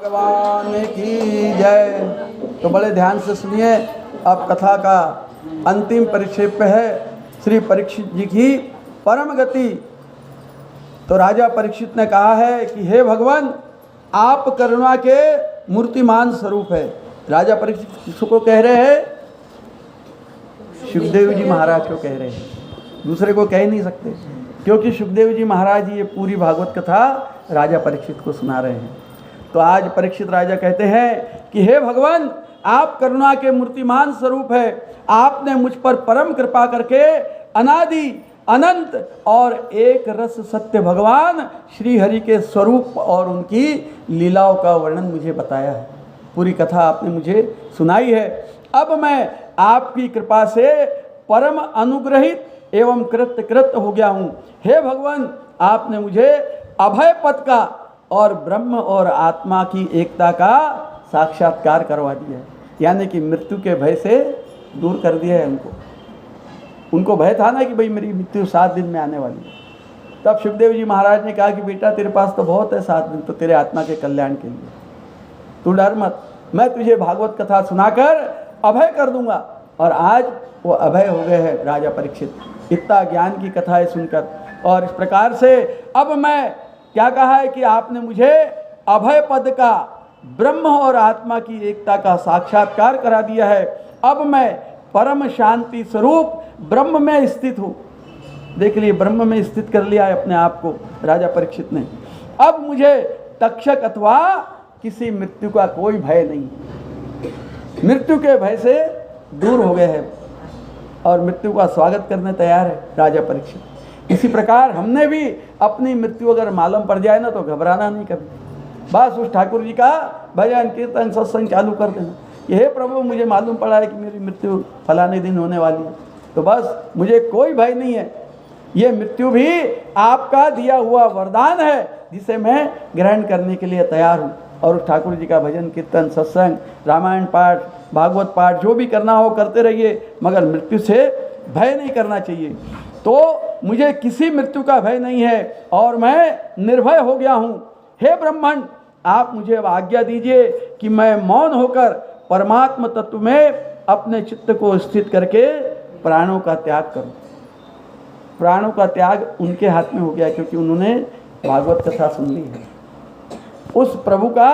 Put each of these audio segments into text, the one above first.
भगवान की जय। तो बड़े ध्यान से सुनिए, अब कथा का अंतिम परिक्षेप है श्री परीक्षित जी की परम गति। तो राजा परीक्षित ने कहा है कि हे भगवान, आप करुणा के मूर्तिमान स्वरूप है। राजा परीक्षित किसको कह रहे हैं? सुखदेव जी महाराज को कह रहे हैं, दूसरे को कह नहीं सकते, क्योंकि सुखदेव जी महाराज ये पूरी भागवत कथा राजा परीक्षित को सुना रहे हैं। तो आज परीक्षित राजा कहते हैं कि हे भगवान, आप करुणा के मूर्तिमान स्वरूप है। आपने मुझ पर परम कृपा करके अनादि अनंत और एक रस सत्य भगवान श्री हरि के स्वरूप और उनकी लीलाओं का वर्णन मुझे बताया है। पूरी कथा आपने मुझे सुनाई है। अब मैं आपकी कृपा से परम अनुग्रहित एवं कृत हो गया हूँ। हे भगवान, आपने मुझे अभय पद का और ब्रह्म और आत्मा की एकता का साक्षात्कार करवा दिया है, यानी कि मृत्यु के भय से दूर कर दिया है उनको भय था ना कि भाई मेरी मृत्यु 7 दिन में आने वाली है। तब सुखदेव जी महाराज ने कहा कि बेटा, तेरे पास तो बहुत है 7 दिन, तो तेरे आत्मा के कल्याण के लिए तू डर मत, मैं तुझे भागवत कथा सुनाकर अभय कर दूंगा। और आज वो अभय हो गए हैं राजा परीक्षित, इतना ज्ञान की कथाएं सुनकर। और इस प्रकार से अब मैं क्या कहा है कि आपने मुझे अभय पद का, ब्रह्म और आत्मा की एकता का साक्षात्कार करा दिया है। अब मैं परम शांति स्वरूप ब्रह्म में स्थित हूँ। देख लिए, ब्रह्म में स्थित कर लिया है अपने आप को राजा परीक्षित ने। अब मुझे तक्षक अथवा किसी मृत्यु का कोई भय नहीं, मृत्यु के भय से दूर हो गए हैं और मृत्यु का स्वागत करने तैयार है राजा परीक्षित। इसी प्रकार हमने भी अपनी मृत्यु अगर मालूम पड़ जाए ना तो घबराना नहीं कभी, बस उस ठाकुर जी का भजन कीर्तन सत्संग चालू कर देना कि हे प्रभु, मुझे मालूम पड़ा है कि मेरी मृत्यु फलाने दिन होने वाली है, तो बस मुझे कोई भय नहीं है। ये मृत्यु भी आपका दिया हुआ वरदान है जिसे मैं ग्रहण करने के लिए तैयार हूँ। और उस ठाकुर जी का भजन कीर्तन सत्संग रामायण पाठ भागवत पाठ जो भी करना हो करते रहिए, मगर मृत्यु से भय नहीं करना चाहिए। तो मुझे किसी मृत्यु का भय नहीं है और मैं निर्भय हो गया हूँ। हे ब्रह्मण, आप मुझे अब आज्ञा दीजिए कि मैं मौन होकर परमात्म तत्व में अपने चित्त को स्थित करके प्राणों का त्याग करूं। प्राणों का त्याग उनके हाथ में हो गया क्योंकि उन्होंने भागवत कथा सुन ली है, उस प्रभु का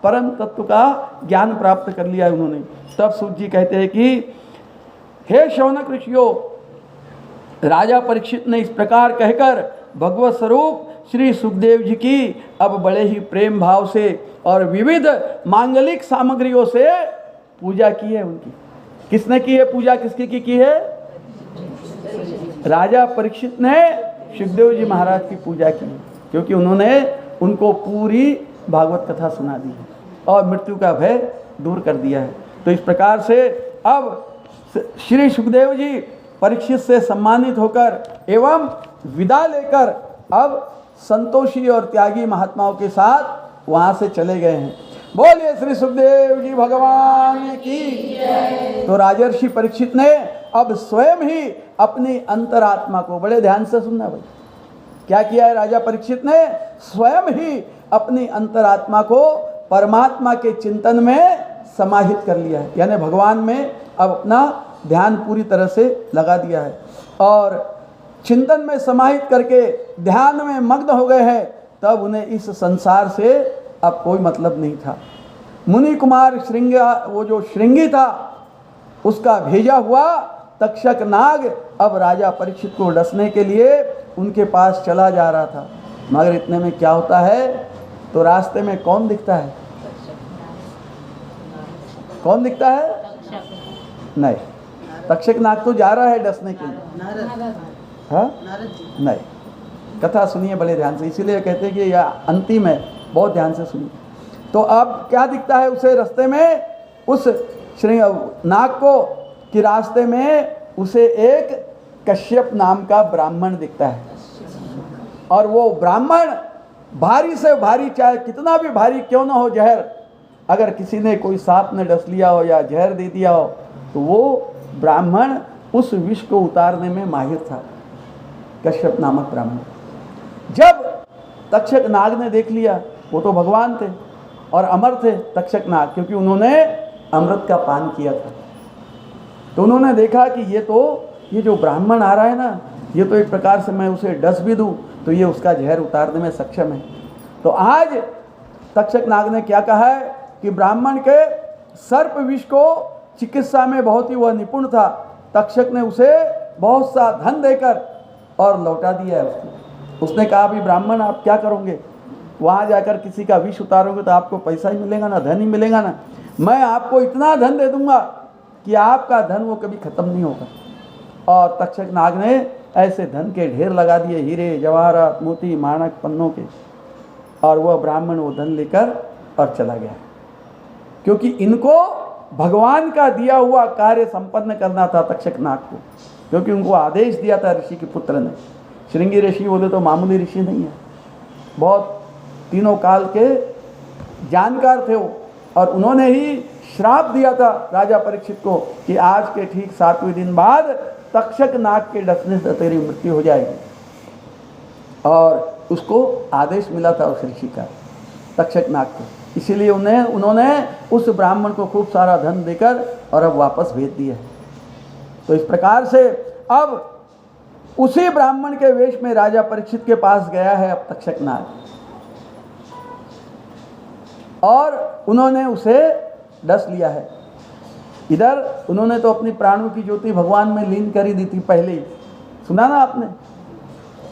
परम तत्व का ज्ञान प्राप्त कर लिया है उन्होंने। तब सूत जी कहते हैं कि हे शौनक ऋषियों, राजा परीक्षित ने इस प्रकार कहकर भगवत स्वरूप श्री सुखदेव जी की अब बड़े ही प्रेम भाव से और विविध मांगलिक सामग्रियों से पूजा की है उनकी। किसने की है पूजा? किसकी की है? राजा परीक्षित ने सुखदेव जी महाराज की पूजा की, क्योंकि उन्होंने उनको पूरी भागवत कथा सुना दी है और मृत्यु का भय दूर कर दिया है। तो इस प्रकार से अब श्री सुखदेव जी परीक्षित से सम्मानित होकर एवं विदा लेकर अब संतोषी और त्यागी महात्माओं के साथ वहाँ से चले गए हैं। बोलिए श्री सुखदेव जी भगवान की। तो राजर्षि परीक्षित ने अब स्वयं ही अपनी अंतरात्मा को, बड़े ध्यान से सुनना भाई, क्या किया है राजा परीक्षित ने? स्वयं ही अपनी अंतरात्मा को परमात्मा के चिंतन में समाहित कर लिया है, यानी भगवान में अब अपना ध्यान पूरी तरह से लगा दिया है और चिंतन में समाहित करके ध्यान में मग्न हो गए हैं। तब उन्हें इस संसार से अब कोई मतलब नहीं था। मुनि कुमार वो जो श्रृंगी था, उसका भेजा हुआ तक्षक नाग अब राजा परीक्षित को डसने के लिए उनके पास चला जा रहा था। मगर इतने में क्या होता है, तो रास्ते में कौन दिखता है? कौन दिखता है? नहीं, तक्षक नाग तो जा रहा है डसने के लिए। हाँ, नहीं, कथा सुनिए बड़े ध्यान से, इसीलिए कहते हैं कि यह अंतिम है, बहुत ध्यान से सुनिए। तो अब क्या दिखता है उसे रास्ते में? उस श्री नाग को कि रास्ते में उसे एक कश्यप नाम का ब्राह्मण दिखता है और वो ब्राह्मण भारी से भारी, चाहे कितना भी भारी क्यों ना हो जहर, अगर किसी ने कोई सांप ने डस लिया हो या जहर दे दिया हो तो वो ब्राह्मण उस विष को उतारने में माहिर था, कश्यप नामक ब्राह्मण। जब तक्षक नाग ने देख लिया, वो तो भगवान थे, और अमर थे तक्षक नाग, क्योंकि उन्होंने अमृत का पान किया था। तो उन्होंने देखा कि ये जो ब्राह्मण आ रहा है ना, ये तो एक प्रकार से मैं उसे डस भी दूँ तो ये उसका जहर उतारने में सक्षम है। तो आज तक्षक नाग ने क्या कहा है कि ब्राह्मण के सर्प विष को चिकित्सा में बहुत ही वह निपुण था। तक्षक ने उसे बहुत सा धन देकर और लौटा दिया है उसको। उसने कहा भी ब्राह्मण आप क्या करोगे, वहाँ जाकर किसी का विष उतारोगे तो आपको पैसा ही मिलेगा ना, धन ही मिलेगा ना। मैं आपको इतना धन दे दूंगा कि आपका धन वो कभी ख़त्म नहीं होगा। और तक्षक नाग ने ऐसे धन के ढेर लगा दिए, हीरे जवाहरात मोती माणक पन्नों के, और वह ब्राह्मण वो धन लेकर और चला गया, क्योंकि इनको भगवान का दिया हुआ कार्य संपन्न करना था तक्षक नाग को, क्योंकि उनको आदेश दिया था ऋषि के पुत्र ने। श्रृंगी ऋषि बोले तो मामूली ऋषि नहीं है, बहुत तीनों काल के जानकार थे वो, और उन्होंने ही श्राप दिया था राजा परीक्षित को कि आज के ठीक 7वें दिन बाद तक्षक नाग के डसने से तेरी मृत्यु हो जाएगी। और उसको आदेश मिला था उस ऋषि का, तक्षक नाग को, इसीलिए उन्होंने उस ब्राह्मण को खूब सारा धन देकर और अब वापस भेज दिया। तो इस प्रकार से अब उसी ब्राह्मण के वेश में राजा परीक्षित के पास गया है अब तक्षक नाग, और उन्होंने उसे डस लिया है। इधर उन्होंने तो अपनी प्राणों की ज्योति भगवान में लीन कर ही दी थी पहले ही, सुना ना आपने।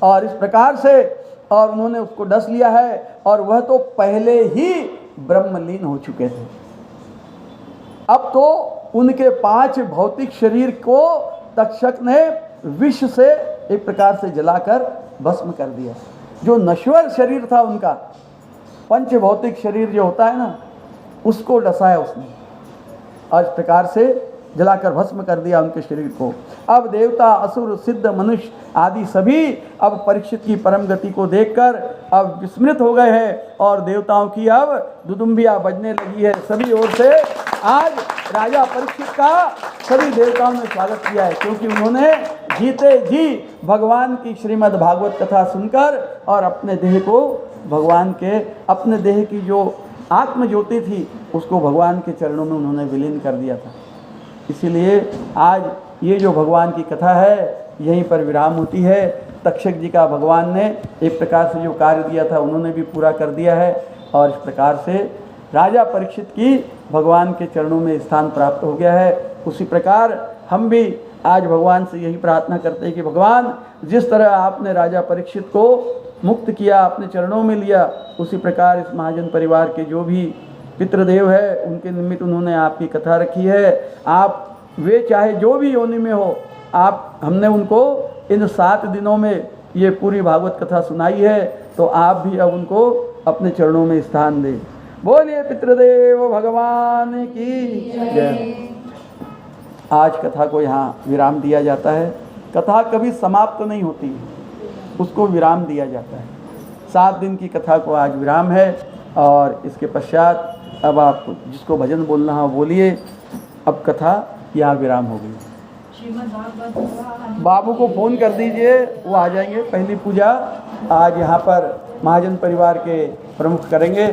और इस प्रकार से और उन्होंने उसको डस लिया है, और वह तो पहले ही ब्रह्मलीन हो चुके थे। अब तो उनके 5 भौतिक शरीर को तक्षक ने विष से एक प्रकार से जलाकर भस्म कर दिया। जो नश्वर शरीर था उनका, पंच भौतिक शरीर जो होता है ना, उसको डसाया उसने, और इस प्रकार से जलाकर भस्म कर दिया उनके शरीर को। अब देवता असुर सिद्ध मनुष्य आदि सभी अब परीक्षित की परम गति को देखकर अब विस्मृत हो गए हैं, और देवताओं की अब दुदुम्बिया बजने लगी है सभी ओर से। आज राजा परीक्षित का सभी देवताओं ने स्वागत किया है, क्योंकि उन्होंने जीते जी भगवान की श्रीमद् भागवत कथा सुनकर और अपने देह को भगवान के, अपने देह की जो आत्म ज्योति थी उसको भगवान के चरणों में उन्होंने विलीन कर दिया था। इसीलिए आज ये जो भगवान की कथा है यहीं पर विराम होती है। तक्षक जी का भगवान ने एक प्रकार से जो कार्य दिया था उन्होंने भी पूरा कर दिया है, और इस प्रकार से राजा परीक्षित की भगवान के चरणों में स्थान प्राप्त हो गया है। उसी प्रकार हम भी आज भगवान से यही प्रार्थना करते हैं कि भगवान, जिस तरह आपने राजा परीक्षित को मुक्त किया, अपने चरणों में लिया, उसी प्रकार इस महाजन परिवार के जो भी पितृदेव है उनके निमित्त उन्होंने आपकी कथा रखी है। आप वे चाहे जो भी योनि में हो, आप हमने उनको इन 7 दिनों में ये पूरी भागवत कथा सुनाई है, तो आप भी अब उनको अपने चरणों में स्थान दें। बोलिए पितृदेव भगवान की जय। आज कथा को यहाँ विराम दिया जाता है। कथा कभी समाप्त नहीं होती, उसको विराम दिया जाता है। 7 दिन की कथा को आज विराम है, और इसके पश्चात अब आप जिसको भजन बोलना हो बोलिए। अब कथा यहाँ विराम हो गई। बाबू को फ़ोन कर दीजिए, वो आ जाएंगे। पहली पूजा आज यहाँ पर महाजन परिवार के प्रमुख करेंगे।